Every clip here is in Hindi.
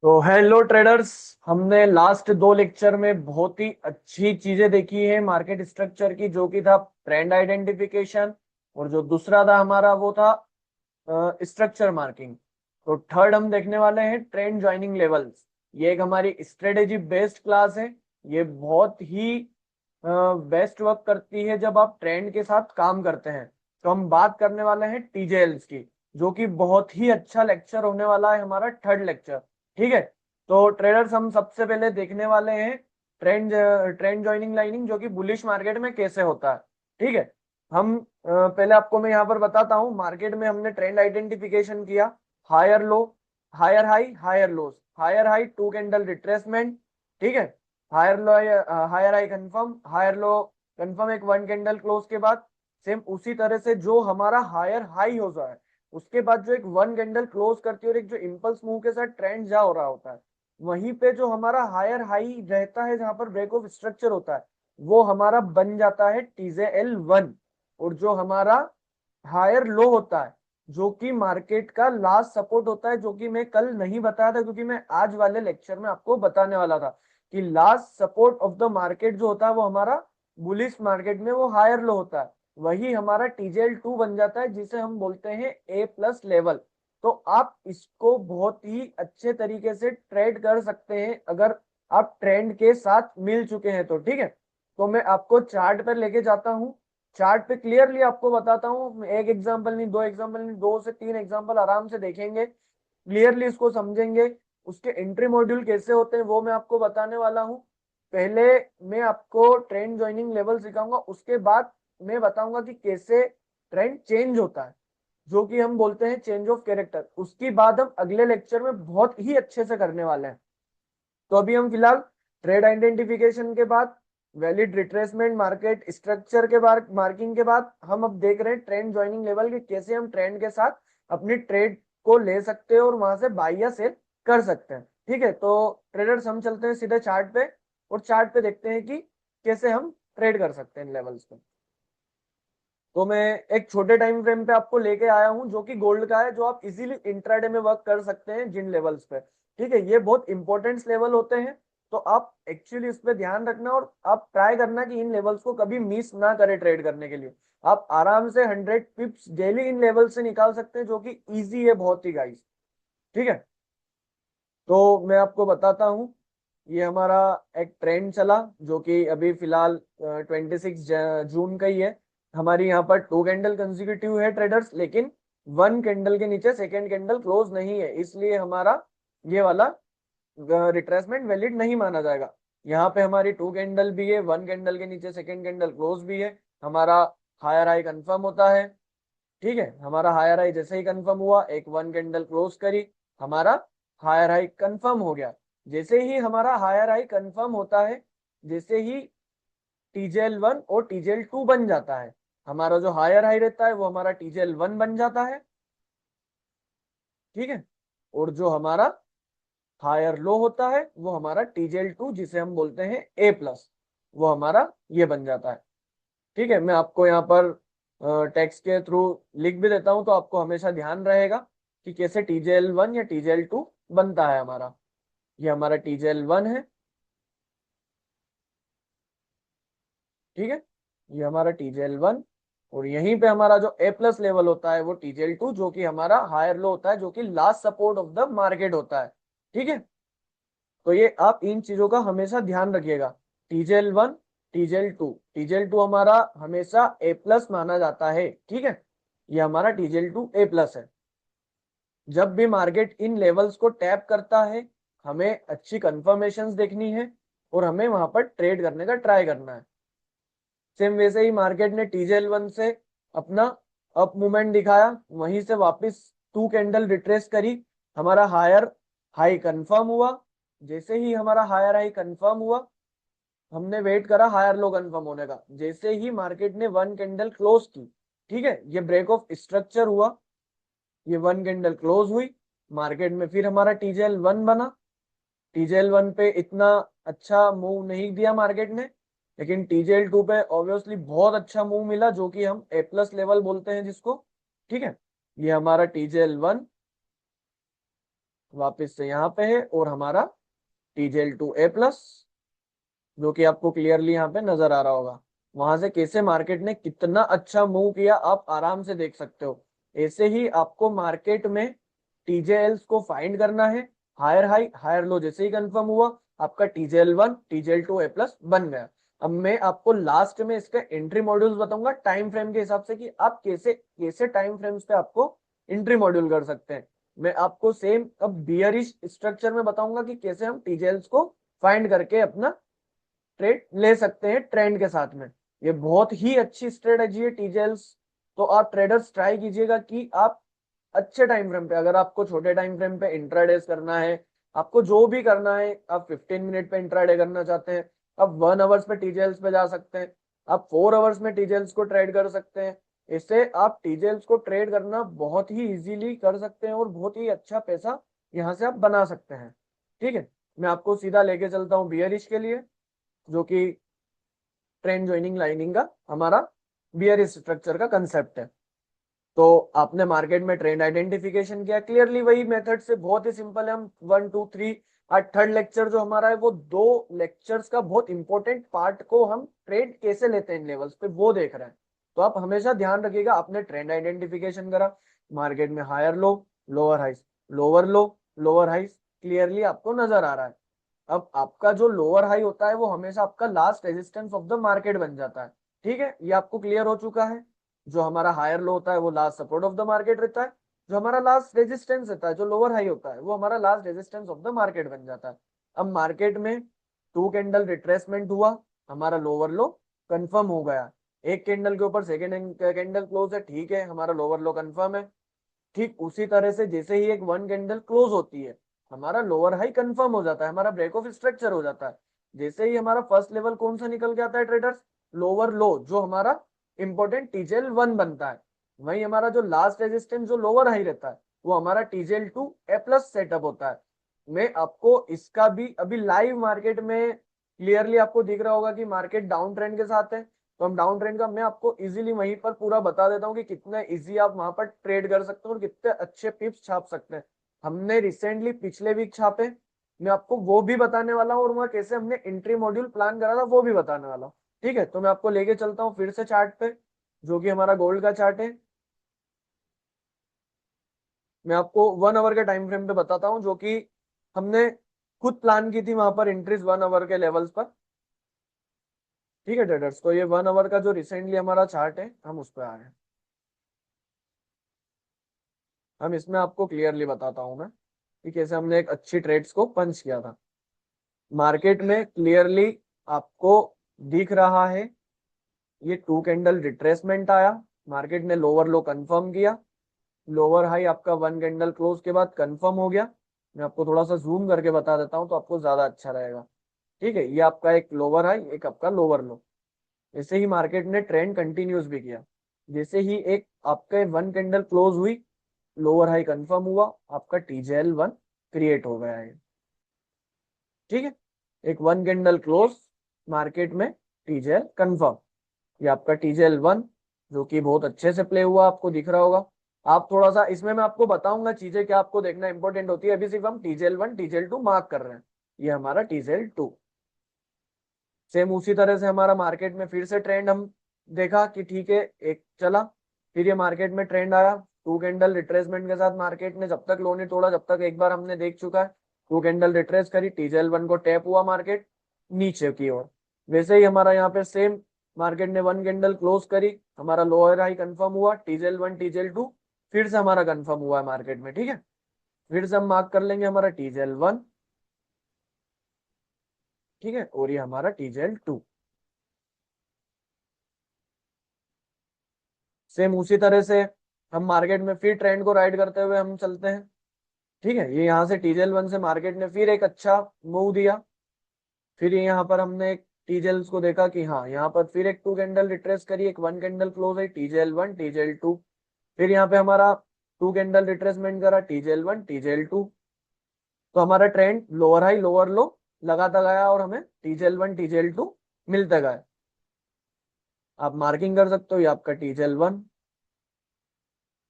तो हेलो ट्रेडर्स। हमने लास्ट दो लेक्चर में बहुत ही अच्छी चीजें देखी है मार्केट स्ट्रक्चर की, जो कि था ट्रेंड आइडेंटिफिकेशन, और जो दूसरा था हमारा वो था स्ट्रक्चर मार्किंग। तो थर्ड हम देखने वाले हैं ट्रेंड ज्वाइनिंग लेवल्स। ये एक हमारी स्ट्रेटेजी बेस्ड क्लास है। ये बहुत ही बेस्ट वर्क करती है जब आप ट्रेंड के साथ काम करते हैं। तो हम बात करने वाले हैं टीजेएल्स की, जो कि बहुत ही अच्छा लेक्चर होने वाला है, हमारा थर्ड लेक्चर। ठीक है। तो ट्रेडर्स, हम सबसे पहले देखने वाले हैं ट्रेंड ट्रेंड ज्वाइनिंग लाइनिंग, जो कि बुलिश मार्केट में कैसे होता है। ठीक है। हम पहले आपको मैं यहाँ पर बताता हूँ, मार्केट में हमने ट्रेंड आइडेंटिफिकेशन किया। Higher low, higher high, higher lows, higher high two candle retracement. ठीक है। Higher low, higher high confirm, higher low confirm, एक वन कैंडल क्लोज के बाद सेम उसी तरह से जो हमारा हायर हाई हो जाए उसके बाद जो एक वन कैंडल क्लोज करती है और एक जो इंपल्स मूव के साथ ट्रेंड जा हो रहा होता है, वहीं पे जो हमारा हायर हाई रहता है जहां पर ब्रेक ऑफ स्ट्रक्चर होता है, वो हमारा बन जाता है TJL1। और जो हमारा हायर लो होता है, जो कि मार्केट का लास्ट सपोर्ट होता है, जो कि मैं कल नहीं बताया था क्योंकि मैं आज वाले लेक्चर में आपको बताने वाला था कि last support of the market जो होता है वो हमारा बुलिश मार्केट में वो हायर लो होता है। वही हमारा TJL2 बन जाता है, जिसे हम बोलते हैं A+ लेवल। तो आप इसको बहुत ही अच्छे तरीके से ट्रेड कर सकते हैं अगर आप ट्रेंड के साथ मिल चुके हैं तो। ठीक है। तो मैं आपको चार्ट पर लेके जाता हूँ, चार्ट पे क्लियरली आपको बताता हूँ। एक एग्जांपल नहीं, दो एग्जांपल नहीं, दो से तीन एग्जांपल आराम से देखेंगे, क्लियरली इसको समझेंगे। उसके एंट्री मॉड्यूल कैसे होते हैं वो मैं आपको बताने वाला हूँ। पहले मैं आपको ट्रेंड ज्वाइनिंग लेवल सिखाऊंगा, उसके बाद मैं बताऊंगा कि कैसे ट्रेंड चेंज होता है, जो कि हम बोलते हैं चेंज ऑफ कैरेक्टर। उसके बाद हम अगले लेक्चर में बहुत ही अच्छे से करने वाले हैं। तो अभी हम फिलहाल ट्रेड आइडेंटिफिकेशन के बाद, वैलिड रिट्रेसमेंट, मार्केट स्ट्रक्चर के बाद, मार्किंग के बाद हम अब देख रहे हैं ट्रेंड ज्वाइनिंग लेवल के कैसे हम ट्रेंड के साथ अपनी ट्रेड को ले सकते हैं और वहां से बाई या सेल कर सकते हैं। ठीक है। तो ट्रेडर्स, हम चलते हैं सीधे चार्ट पे, और चार्ट पे देखते हैं कि कैसे हम ट्रेड कर सकते हैं इन लेवल्स पे। तो मैं एक छोटे टाइम फ्रेम पे आपको लेके आया हूं, जो कि गोल्ड का है, जो आप इजीली इंट्राडे में वर्क कर सकते हैं जिन लेवल्स पे। ठीक है। ये बहुत इंपॉर्टेंट लेवल होते हैं, तो आप एक्चुअली इस पे ध्यान रखना और आप ट्राई करना कि इन लेवल्स को कभी मिस ना करें ट्रेड करने के लिए। आप आराम से 100 पिप्स डेली इन लेवल से निकाल सकते हैं, जो कि ईजी है बहुत ही गाइस। ठीक है। तो मैं आपको बताता हूँ, ये हमारा एक ट्रेंड चला, जो कि अभी फिलहाल 26 जून का ही है। हमारी यहाँ पर टू कैंडल कंसेक्यूटिव है ट्रेडर्स, लेकिन वन कैंडल के नीचे सेकेंड कैंडल क्लोज नहीं है, इसलिए हमारा ये वाला रिट्रेसमेंट वैलिड नहीं माना जाएगा। यहाँ पे हमारी टू कैंडल भी है, वन कैंडल के नीचे सेकेंड कैंडल क्लोज भी है, हमारा हायर हाई कंफर्म होता है। ठीक है। हमारा हायर हाई जैसे ही कंफर्म हुआ, एक वन कैंडल क्लोज करी, हमारा हायर हाई कंफर्म हो गया। जैसे ही हमारा हायर हाई कंफर्म होता है, जैसे ही TJL1 और TJL2 बन जाता है, हमारा जो हायर हाई रहता है वो हमारा TJL1 बन जाता है। ठीक है। और जो हमारा हायर लो होता है वो हमारा TJL2, जिसे हम बोलते हैं A+, वो हमारा ये बन जाता है। ठीक है। मैं आपको यहाँ पर टेक्स्ट के थ्रू लिख भी देता हूं, तो आपको हमेशा ध्यान रहेगा कि कैसे TJL1 या TJL2 बनता है हमारा। ये हमारा TJL1 है। ठीक है। ये हमारा TJL1, और यहीं पे हमारा जो A+ लेवल होता है वो TJL2, जो कि हमारा हायर लो होता है, जो कि last support of the market होता है। ठीक है। तो ये आप इन चीजों का हमेशा ध्यान रखिएगा। TJL1, TJL2, TJL2 हमारा हमेशा A+ माना जाता है। ठीक है। ये हमारा TJL2 A+ है। जब भी मार्केट इन लेवल्स को टैप करता है, हमें अच्छी कंफर्मेशंस देखनी है और हमें वहां पर ट्रेड करने का ट्राई करना है। सेम वैसे ही मार्केट ने TJL1 से अपना अप मूवमेंट दिखाया, वहीं से वापस टू कैंडल रिट्रेस करी, हमारा हायर हाई कंफर्म हुआ। जैसे ही हमारा हायर हाई कंफर्म हुआ, हमने वेट करा हायर लो कंफर्म होने का। जैसे ही मार्केट ने वन कैंडल क्लोज की, ठीक है, ये ब्रेक ऑफ स्ट्रक्चर हुआ, ये वन कैंडल क्लोज हुई, मार्केट में फिर हमारा TJL1 बना। TJL1 पे इतना अच्छा मूव नहीं दिया मार्केट ने, लेकिन TJL2 पे ऑब्वियसली बहुत अच्छा मूव मिला, जो कि हम A+ लेवल बोलते हैं जिसको। ठीक है। ये हमारा TJL1, वापस से यहाँ पे है, और हमारा TJL2A+, जो कि आपको क्लियरली यहाँ पे नजर आ रहा होगा। वहां से कैसे मार्केट ने कितना अच्छा मूव किया आप आराम से देख सकते हो। ऐसे ही आपको मार्केट में TJLs को फाइंड करना है। हायर हाई हायर लो जैसे ही कंफर्म हुआ, आपका TJL1 TJL2A+ बन गया। अब मैं आपको लास्ट में इसके एंट्री मॉड्यूल्स बताऊंगा टाइम फ्रेम के हिसाब से, कि आप कैसे कैसे टाइम फ्रेम्स पे आपको एंट्री मॉड्यूल कर सकते हैं। मैं आपको सेम अब बियरिश स्ट्रक्चर में बताऊंगा कि कैसे हम TJLs को फाइंड करके अपना ट्रेड ले सकते हैं ट्रेंड के साथ में। ये बहुत ही अच्छी स्ट्रेटेजी है TJLs। तो आप ट्रेडर्स ट्राई कीजिएगा कि आप अच्छे टाइम फ्रेम पे, अगर आपको छोटे टाइम फ्रेम पे इंट्राडेज करना है, आपको जो भी करना है, आप 15 मिनट पे इंट्राडे करना चाहते हैं, आप 1 आवर्स पे TJLs पे जा सकते हैं, आप 4 आवर्स में TJLs को ट्रेड कर सकते हैं। इससे आप TJLs को ट्रेड करना बहुत ही इजीली कर सकते हैं और बहुत ही अच्छा पैसा यहाँ से आप बना सकते हैं। ठीक है, मैं आपको सीधा लेके चलता हूँ बियरिश के लिए, जो कि ट्रेंड ज्वाइनिंग लाइनिंग का हमारा बियरिश स्ट्रक्चर का कंसेप्ट है। तो आपने मार्केट में ट्रेंड आइडेंटिफिकेशन किया क्लियरली, वही मेथड से बहुत ही सिंपल है। हम 1 2 3 आज थर्ड लेक्चर जो हमारा है वो 2 लेक्चर्स का बहुत इंपॉर्टेंट पार्ट को हम ट्रेड कैसे लेते हैं इन लेवल्स पे वो देख रहे हैं। तो आप हमेशा ध्यान रखिएगा, आपने ट्रेंड आइडेंटिफिकेशन करा, मार्केट में higher low lower highs, lower low lower highs clearly आपको नजर आ रहा है। अब आपका जो लोअर हाई होता है वो हमेशा आपका last resistance of the market बन जाता है। ठीक है, ये आपको क्लियर हो चुका है। जो हमारा हायर लो होता है वो last support of the market रहता है, जो हमारा लास्ट रेजिस्टेंस रहता है, जो लोअर हाई होता है वो हमारा last resistance of the market बन जाता है। अब मार्केट में 2 कैंडल रिट्रेसमेंट हुआ, हमारा लोअर लो कंफर्म हो गया, एक कैंडल के ऊपर सेकेंड कैंडल क्लोज है, ठीक है हमारा लोअर लो कंफर्म है। ठीक उसी तरह से जैसे ही एक 1 कैंडल क्लोज होती है, हमारा लोअर हाई कंफर्म हो जाता है, हमारा ब्रेक ऑफ स्ट्रक्चर हो जाता है। जैसे ही हमारा फर्स्ट लेवल कौन सा निकल के आता है ट्रेडर्स, लोअर लो, जो हमारा इंपॉर्टेंट TJL1 बनता है। वही हमारा जो लास्ट रेजिस्टेंस जो लोअर हाई रहता है वो हमारा TJL2A+ सेटअप होता है। मैं आपको इसका भी अभी लाइव मार्केट में क्लियरली आपको दिख रहा होगा कि मार्केट डाउन ट्रेंड के साथ है। तो हम डाउन ट्रेंड का मैं आपको इजीली वहीं पर पूरा बता देता हूँ कि कितना इजी आप वहां पर ट्रेड कर सकते हो और कितने अच्छे पिप्स छाप सकते हैं। हमने रिसेंटली पिछले वीक छापे, मैं आपको वो भी बताने वाला हूँ, और वहां कैसे हमने एंट्री मॉड्यूल प्लान करा था वो भी बताने वाला हूँ। ठीक है, तो मैं आपको लेके चलता हूँ फिर से चार्ट पे, जो कि हमारा गोल्ड का चार्ट है। मैं आपको 1 आवर के टाइम फ्रेम पे बताता हूँ, जो कि हमने खुद प्लान की थी वहां पर एंट्रीज 1 आवर के लेवल्स पर। ठीक है ट्रेडर्स, तो ये 1 आवर का जो रिसेंटली हमारा चार्ट है हम उस पर आ रहे हैं। हम इसमें आपको क्लियरली बताता हूँ मैं कि कैसे हमने एक अच्छी ट्रेड्स को पंच किया था। मार्केट में क्लियरली आपको दिख रहा है, ये 2 कैंडल रिट्रेसमेंट आया, मार्केट ने लोअर लो कंफर्म किया, लोअर हाई आपका 1 कैंडल क्लोज के बाद कंफर्म हो गया। मैं आपको थोड़ा सा जूम करके बता देता हूँ तो आपको ज्यादा अच्छा रहेगा। ठीक है, ये आपका एक लोअर हाई एक आपका लोअर लो। ऐसे ही मार्केट ने ट्रेंड कंटिन्यूस भी किया, जैसे ही एक आपके 1 कैंडल क्लोज हुई, लोअर हाई कंफर्म हुआ, आपका TJL1 क्रिएट हो गया है। ठीक है, एक 1 कैंडल क्लोज, मार्केट में TJL कंफर्म, ये आपका TJL1 जो कि बहुत अच्छे से प्ले हुआ, आपको दिख रहा होगा। आप थोड़ा सा इसमें मैं आपको बताऊंगा चीजें क्या आपको देखना इंपॉर्टेंट होती है, अभी सिर्फ हम TJL1 TJL2 मार्क कर रहे हैं। ये हमारा TJL2। सेम उसी तरह से हमारा मार्केट में फिर से ट्रेंड हम देखा कि ठीक है एक चला, फिर ये मार्केट में ट्रेंड आया 2 कैंडल रिट्रेसमेंट के साथ, मार्केट ने जब तक लो नहीं तोड़ा, जब तक एक बार हमने देख चुका है 2 कैंडल रिट्रेस करी, TJL1 को टैप हुआ मार्केट नीचे की ओर। वैसे ही हमारा यहाँ पे सेम मार्केट ने 1 कैंडल क्लोज करी, हमारा लोअर हाई कंफर्म हुआ, TJL1 TJL2 फिर से हमारा कंफर्म हुआ है मार्केट में। ठीक है, फिर से हम मार्क कर लेंगे हमारा TJL1। ठीक है, और ये हमारा TJL2। सेम उसी तरह से हम मार्केट में फिर ट्रेंड को राइड करते हुए हम चलते हैं। ठीक है, ये यहाँ से TJL1 से मार्केट ने फिर एक अच्छा मूव दिया, फिर ये यहाँ पर हमने एक TJLs को देखा कि हाँ यहाँ पर फिर एक 2 कैंडल रिट्रेस करी, एक 1 कैंडल क्लोज है, TJL1 TJL2। फिर यहाँ पे हमारा 2 कैंडल रिट्रेसमेंट करा, TJL1 TJL2। तो हमारा ट्रेंड लोअर हाई लोअर लो लगाता गया और हमें TJL1 TJL2 मिलते गए। आप मार्किंग कर सकते हो, ये आपका TJL1,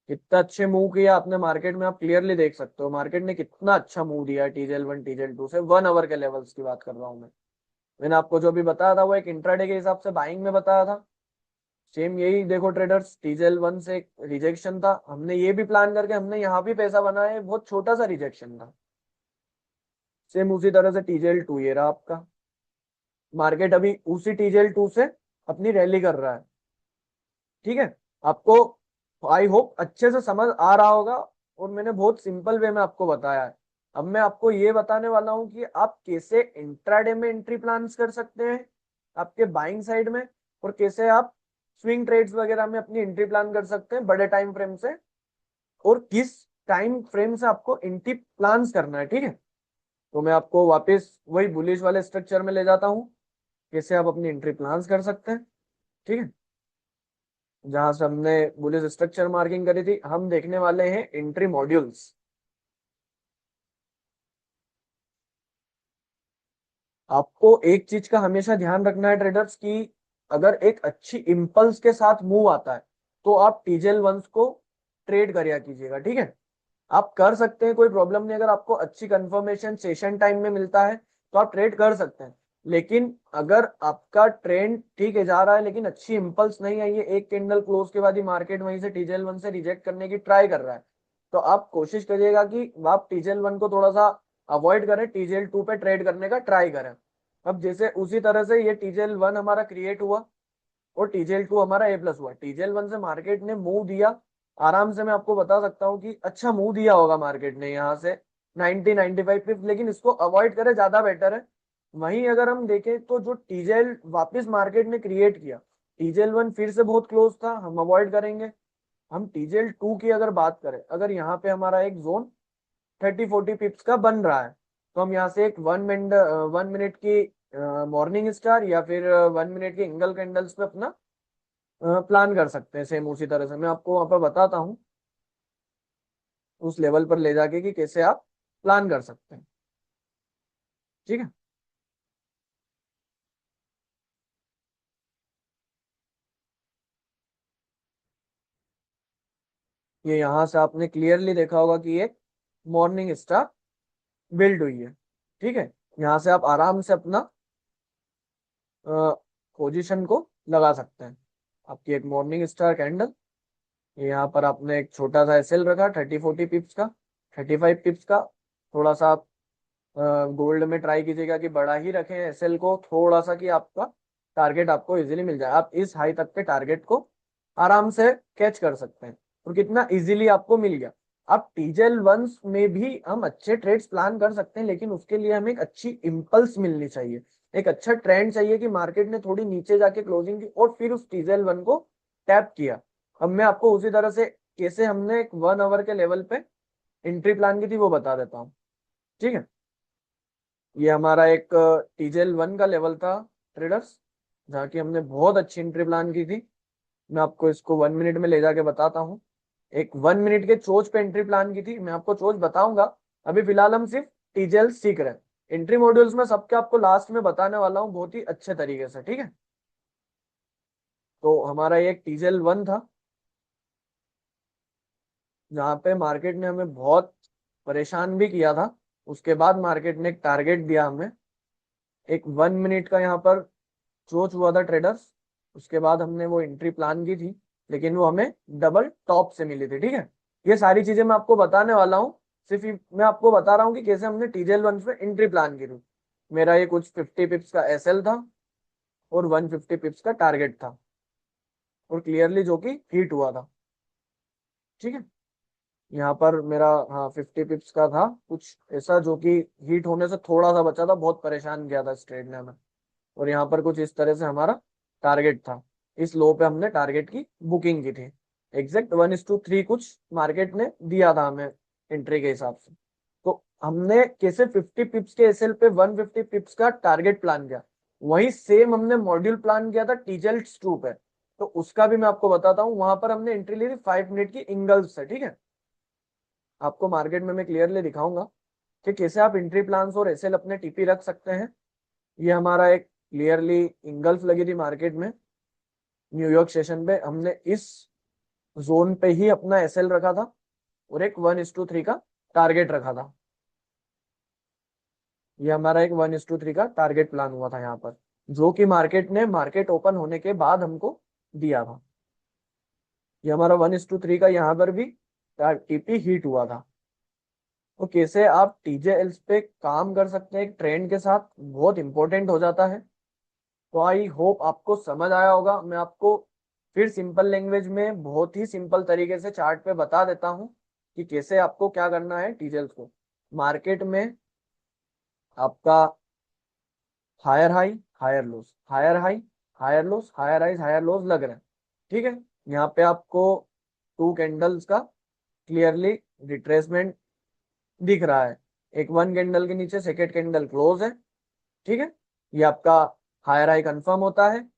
कितना अच्छे मूव किया आपने मार्केट में, आप क्लियरली देख सकते हो मार्केट ने कितना अच्छा मूव दिया टीजेल 1 टीजेल 2 से। 1 आवर के लेवल्स की बात कर रहा हूँ मैं। मैंने आपको जो भी बताया था वो एक इंट्राडे के हिसाब से बाइंग में बताया था। सेम यही देखो ट्रेडर्स, टीजेल 1 से एक रिजेक्शन था, हमने ये भी प्लान करके हमने यहाँ भी पैसा बनाया है, बहुत छोटा सा रिजेक्शन था। सेम उसी तरह से टीजेल 2 ये रहा आपका, मार्केट अभी उसी टीजेल 2 से अपनी रैली कर रहा है। ठीक है, आपको आई होप अच्छे से समझ आ रहा होगा, और मैंने बहुत सिंपल वे में आपको बताया है। अब मैं आपको ये बताने वाला हूं कि आप कैसे इंट्राडे में एंट्री प्लान्स कर सकते हैं आपके बाइंग साइड में, और कैसे आप स्विंग ट्रेड्स वगैरह में अपनी एंट्री प्लान कर सकते हैं बड़े टाइम फ्रेम से, और किस टाइम फ्रेम से आपको एंट्री प्लान्स करना है। ठीक है, तो मैं आपको वापस वही बुलिश वाले स्ट्रक्चर में ले जाता हूँ, कैसे आप अपनी एंट्री प्लान्स कर सकते हैं। ठीक है, जहां से हमने बुलिश स्ट्रक्चर मार्किंग करी थी, हम देखने वाले हैं एंट्री मॉड्यूल्स। आपको एक चीज का हमेशा ध्यान रखना है ट्रेडर्स की, अगर एक अच्छी इंपल्स के साथ मूव आता है तो आप टीजेल वंस को ट्रेड करिया कीजिएगा। ठीक है, आप कर सकते हैं, कोई प्रॉब्लम नहीं, अगर आपको अच्छी कंफर्मेशन सेशन टाइम में मिलता है तो आप ट्रेड कर सकते हैं। लेकिन अगर आपका ट्रेंड ठीक है जा रहा है लेकिन अच्छी इंपल्स नहीं आई है, एक कैंडल क्लोज के बाद ही मार्केट वहीं से टीजेल 1 से रिजेक्ट करने की ट्राई कर रहा है, तो आप कोशिश करिएगा कि आप टीजेल 1 को थोड़ा सा अवॉइड करें, टीजेल 2 पे ट्रेड करने का ट्राई करें। अब जैसे उसी तरह से ये टीजेल 1 हमारा क्रिएट हुआ और टीजेल 2 हमारा ए प्लस हुआ, टीजेल 1 से मार्केट ने मूव दिया आराम से, मैं आपको बता सकता हूँ कि अच्छा मूव दिया होगा मार्केट ने यहाँ से 90-95 पिप्स, लेकिन इसको अवॉइड करें ज्यादा बेटर है। वहीं अगर हम देखें तो जो टीजेल वापस मार्केट ने क्रिएट किया, टीजेल 1 फिर से बहुत क्लोज था, हम अवॉइड करेंगे। हम टीजेल 2 की अगर बात करें, अगर यहाँ पे हमारा एक जोन 30-40 पिप्स का बन रहा है, तो हम यहाँ से एक 1 मिनट की मॉर्निंग स्टार या फिर 1 मिनट की एंगल कैंडल्स पे अपना प्लान कर सकते हैं। सेम उसी तरह से मैं आपको वहां पर बताता हूँ उस लेवल पर ले जाके कि कैसे आप प्लान कर सकते हैं। ठीक है, ये यहाँ से आपने क्लियरली देखा होगा कि एक मॉर्निंग स्टार बिल्ड हुई है। ठीक है, यहाँ से आप आराम से अपना पोजीशन को लगा सकते हैं। आपकी एक मॉर्निंग स्टार कैंडल, यहाँ पर आपने एक छोटा सा एसएल रखा 30-40 पिप्स का, 35 पिप्स का। थोड़ा सा आप गोल्ड में ट्राई कीजिएगा कि बड़ा ही रखें एसएल को थोड़ा सा, कि आपका टारगेट आपको इजीली मिल जाए, आप इस हाई तक के टारगेट को आराम से कैच कर सकते हैं। और कितना इजीली आपको मिल गया। अब टीजेल वंस में भी हम अच्छे ट्रेड्स प्लान कर सकते हैं, लेकिन उसके लिए हमें एक अच्छी इंपल्स मिलनी चाहिए, एक अच्छा ट्रेंड चाहिए कि मार्केट ने थोड़ी नीचे जाके क्लोजिंग की और फिर उस टीजेल 1 को टैप किया। अब मैं आपको उसी तरह से कैसे हमने एक 1 आवर के लेवल पे एंट्री प्लान की थी वो बता देता हूँ। ठीक है, ये हमारा एक टीजेल 1 का लेवल था ट्रेडर्स, जहाँ की हमने बहुत अच्छी एंट्री प्लान की थी। मैं आपको इसको 1 मिनट में ले जाके बताता हूँ। एक 1 मिनट के चोच पे एंट्री प्लान की थी, मैं आपको चोच बताऊंगा। अभी फिलहाल हम सिर्फ टीजेल सीख रहे हैं, एंट्री मॉड्यूल्स में सबके आपको लास्ट में बताने वाला हूँ बहुत ही अच्छे तरीके से। ठीक है, तो हमारा ये एक टीजेल 1 था, जहाँ पे मार्केट ने हमें बहुत परेशान भी किया था। उसके बाद मार्केट ने एक टारगेट दिया हमें, एक 1 मिनट का यहाँ पर चोच हुआ था ट्रेडर्स। उसके बाद हमने वो एंट्री प्लान की थी, लेकिन वो हमें डबल टॉप से मिली थी। ठीक है, ये सारी चीजें मैं आपको बताने वाला हूँ, सिर्फ मैं आपको बता रहा हूँ कि कैसे हमने टीजेल 1 पे एंट्री प्लान की थी। मेरा ये कुछ 50 पिप्स का एसएल था और 150 पिप्स का टारगेट था, और क्लियरली जो कि हिट हुआ था। ठीक है, यहाँ पर मेरा हाँ 50 पिप्स का था कुछ ऐसा, जो कि हिट होने से थोड़ा सा बचा था, बहुत परेशान किया था इस ट्रेड ने हमें। और यहाँ पर कुछ इस तरह से हमारा टारगेट था, इस लो पे हमने टारगेट की बुकिंग की थी। एग्जैक्ट 1:3 कुछ मार्केट ने दिया था हमें एंट्री के हिसाब से। तो हमने कैसे 50 पिप्स के एसएल पे 150 पिप्स का टारगेट प्लान किया, वही सेम हमने मॉड्यूल प्लान किया था टीजेल्स 2 पे। तो उसका भी मैं आपको बताता हूँ, वहां पर हमने एंट्री ली थी 5 मिनट की इंगल्स से। ठीक है, आपको मार्केट में मैं क्लियरली दिखाऊंगा कि कैसे आप एंट्री प्लान्स और एसएल अपने टीपी रख सकते हैं। ये हमारा एक क्लियरली इंगल्फ लगी थी मार्केट में न्यूयॉर्क सेशन पे, हमने इस जोन पे ही अपना एसएल रखा था और एक 1:3 का टारगेट रखा था। ये हमारा एक 1:3 का टारगेट प्लान हुआ था यहाँ पर, जो कि मार्केट ने मार्केट ओपन होने के बाद हमको दिया था। ये हमारा 1:3 का यहाँ पर भी टीपी हिट हुआ था। तो कैसे आप टीजेएल्स पे काम कर सकते हैं एक ट्रेंड के साथ, बहुत इंपॉर्टेंट हो जाता है। तो आई होप आपको समझ आया होगा। मैं आपको फिर सिंपल लैंग्वेज में बहुत ही सिंपल तरीके से चार्ट पे बता देता हूँ कि कैसे आपको क्या करना है टीजेएल्स को। मार्केट में आपका higher high, higher lows, higher high, higher lows, higher highs, higher lows लग रहे हैं। ठीक है, यहाँ पे आपको टू कैंडल्स का क्लियरली रिट्रेसमेंट दिख रहा है। एक वन कैंडल के नीचे सेकेंड कैंडल क्लोज है। ठीक है, ये आपका हायर हाई कंफर्म होता है।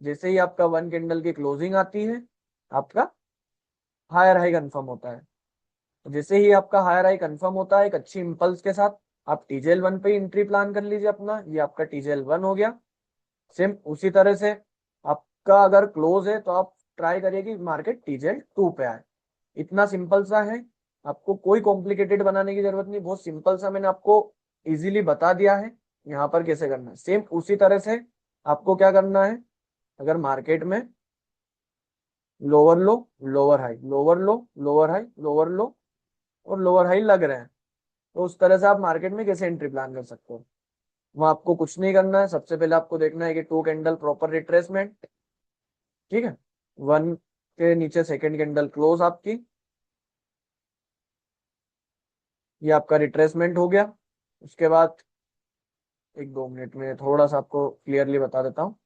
जैसे ही आपका वन कैंडल की क्लोजिंग आती है, आपका हायर हाई कंफर्म होता है। जैसे ही आपका हायर हाई कंफर्म होता है एक अच्छी इंपल्स के साथ, आप टीजेएल 1 पे एंट्री प्लान कर लीजिए अपना। ये आपका टीजेएल 1 हो गया। सेम उसी तरह से आपका अगर क्लोज है तो आप ट्राई करिए कि मार्केट टीजेएल 2 पे आए। इतना सिंपल सा है, आपको कोई कॉम्प्लिकेटेड बनाने की जरूरत नहीं, बहुत सिंपल सा मैंने आपको इजीली बता दिया है यहाँ पर कैसे करना है। सेम उसी तरह से आपको क्या करना है, अगर मार्केट में lower low, lower high, lower low, lower high, lower लो और लोअर हाई लग रहे हैं, तो उस तरह से आप मार्केट में कैसे एंट्री प्लान कर सकते हो। वहां आपको कुछ नहीं करना है। सबसे पहले आपको देखना है कि टू कैंडल प्रॉपर रिट्रेसमेंट। ठीक है, वन के नीचे सेकेंड कैंडल क्लोज आपकी, ये आपका रिट्रेसमेंट हो गया। उसके बाद एक दो मिनट में थोड़ा सा आपको क्लियरली बता देता हूँ।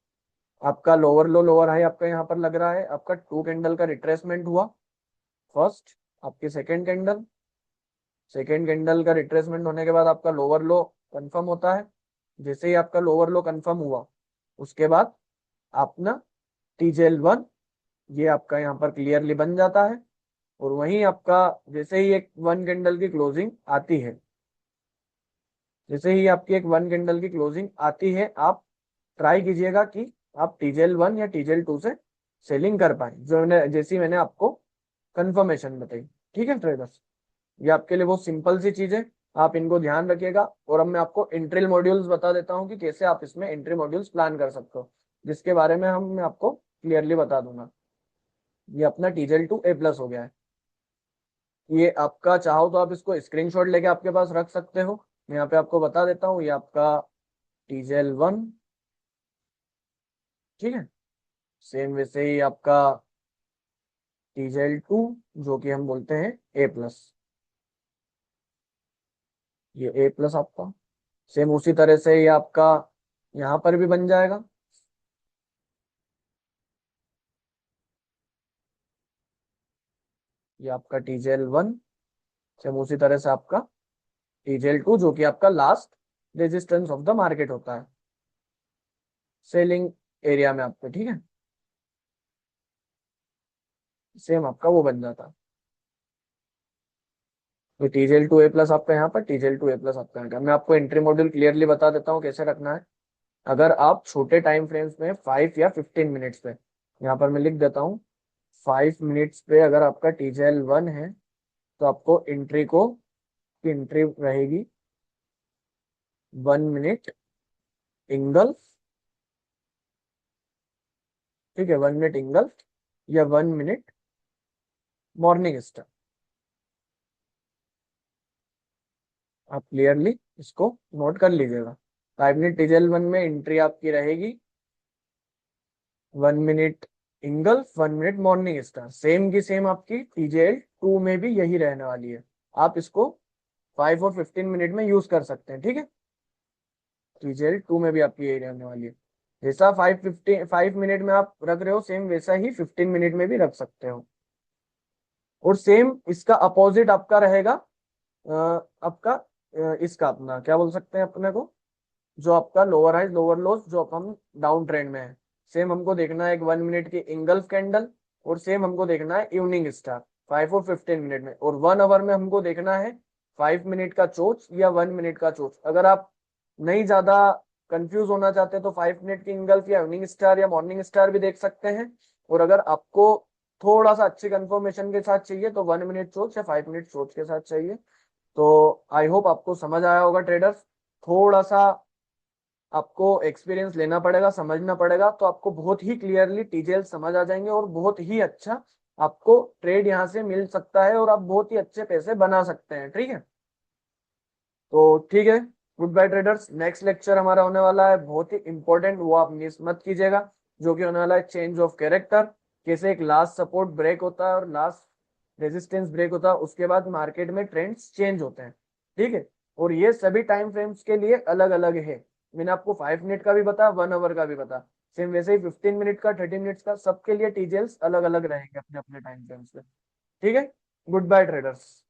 आपका लोअर लो, लोअर हाई आपका यहाँ पर लग रहा है। आपका टू कैंडल का रिट्रेसमेंट हुआ फर्स्ट, आपकी सेकेंड कैंडल का रिट्रेसमेंट होने के बाद आपका लोअर लो कंफर्म होता है। जैसे ही आपका लोअर लो कंफर्म हुआ, उसके बाद अपना टीजेएल 1 ये आपका यहाँ पर क्लियरली बन जाता है। और वहीं आपका जैसे ही एक वन कैंडल की क्लोजिंग आती है, जैसे ही आपकी एक वन कैंडल की क्लोजिंग आती है, आप ट्राई कीजिएगा कि आप टीजेएल 1 या टीजेएल 2 से सेलिंग कर पाए, जो मैंने जैसी मैंने आपको कंफर्मेशन बताई। ठीक है ट्रेडर्स, ये आपके लिए बहुत सिंपल सी चीज है, आप इनको ध्यान रखिएगा। और अब मैं आपको एंट्री मॉड्यूल्स बता देता हूँ कि कैसे आप इसमें एंट्री मॉड्यूल्स प्लान कर सकते हो, जिसके बारे में मैं आपको क्लियरली बता दूंगा। ये अपना टीजेएल 2 A+ हो गया है। ये आपका चाहो तो आप इसको स्क्रीनशॉट लेके आपके पास रख सकते हो। मैं यहाँ पे आपको बता देता हूँ, ये आपका टीजेएल 1। ठीक है, सेम वैसे ही आपका टीजेएल 2 जो कि हम बोलते हैं A+। ये A+ आपका सेम उसी तरह से ये आपका यहाँ पर भी बन जाएगा। ये आपका टीजेएल 1 सेम उसी तरह से आपका टीजेएल 2 जो कि आपका last resistance of the market होता है सेलिंग एरिया में आपको। ठीक है, सेम आपका वो बन जाता है। तो टीजेएल 2 A+ आपका यहाँ पर, टीजेएल 2 A+ आपका यहाँ। मैं आपको एंट्री मॉड्यूल क्लियरली बता देता हूँ कैसे रखना है। अगर आप छोटे टाइम फ्रेम्स में 5 या 15 मिनट्स पे, यहाँ पर मैं लिख देता हूँ 5 मिनट्स पे अगर आपका टीजेएल 1 है, तो आपको एंट्री रहेगी 1 मिनट इंगल्फ। ठीक है, 1 मिनट इंगल्फ या 1 मिनट मॉर्निंग स्टार। आप क्लियरली इसको नोट कर लीजिएगा। 5 मिनट टीजेएल 1 में एंट्री आपकी रहेगी 1 minute engulf, 1 minute morning star. Same की सेम आपकी टीजेएल 2 में भी यही रहने वाली है। आप इसको 5 और 15 मिनट में यूज कर सकते हैं। ठीक है, टीजेएल 2 में भी आपकी यही रहने वाली है। जैसा 5 मिनट में आप रख रहे हो, सेम वैसा ही 15 मिनट में भी रख सकते हो। और सेम इसका अपोजिट आपका रहेगा आपका इसका अपना क्या बोल सकते हैं अपने को, जो आपका लोअर हाई लोअर लोस जो हम डाउन ट्रेंड में है। सेम हमको देखना है एक 1 मिनट की इंगल्फ कैंडल, और सेम हमको देखना है इवनिंग स्टार 5 और 15 मिनट में। और 1 आवर में हमको देखना है 5 मिनट का चोच या 1 मिनट का चोच। अगर आप नहीं ज्यादा कंफ्यूज होना चाहते तो 5 मिनट की इंगल्फ या इवनिंग स्टार या मॉर्निंग स्टार भी देख सकते हैं। और अगर आपको थोड़ा सा अच्छी कंफर्मेशन के साथ चाहिए तो 1 मिनट सोच या 5 मिनट सोच के साथ चाहिए। तो आई होप आपको समझ आया होगा ट्रेडर्स। थोड़ा सा आपको एक्सपीरियंस लेना पड़ेगा, समझना पड़ेगा, तो आपको बहुत ही क्लियरली टीजेल समझ आ जाएंगे और बहुत ही अच्छा आपको ट्रेड यहाँ से मिल सकता है और आप बहुत ही अच्छे पैसे बना सकते हैं। ठीक है, तो ठीक है, good bye traders. Next lecture हमारा होने वाला है बहुत ही इंपॉर्टेंट, वो आप मिस मत कीजिएगा, जो कि होने वाला है चेंज ऑफ कैरेक्टर। कैसे एक लास्ट सपोर्ट ब्रेक होता है और लास्ट रेजिस्टेंस ब्रेक होता है, उसके बाद मार्केट में ट्रेंड्स चेंज होते हैं। ठीक है, और ये सभी टाइम फ्रेम्स के लिए अलग अलग है। मैंने आपको 5 मिनट का भी बताया, 1 आवर का भी बताया, सेम वैसे ही 15 मिनट का, 30 मिनट्स का, सबके लिए टीजेल्स अलग अलग रहेंगे अपने अपने टाइम फ्रेम्स पे। ठीक है, गुड बाय ट्रेडर्स।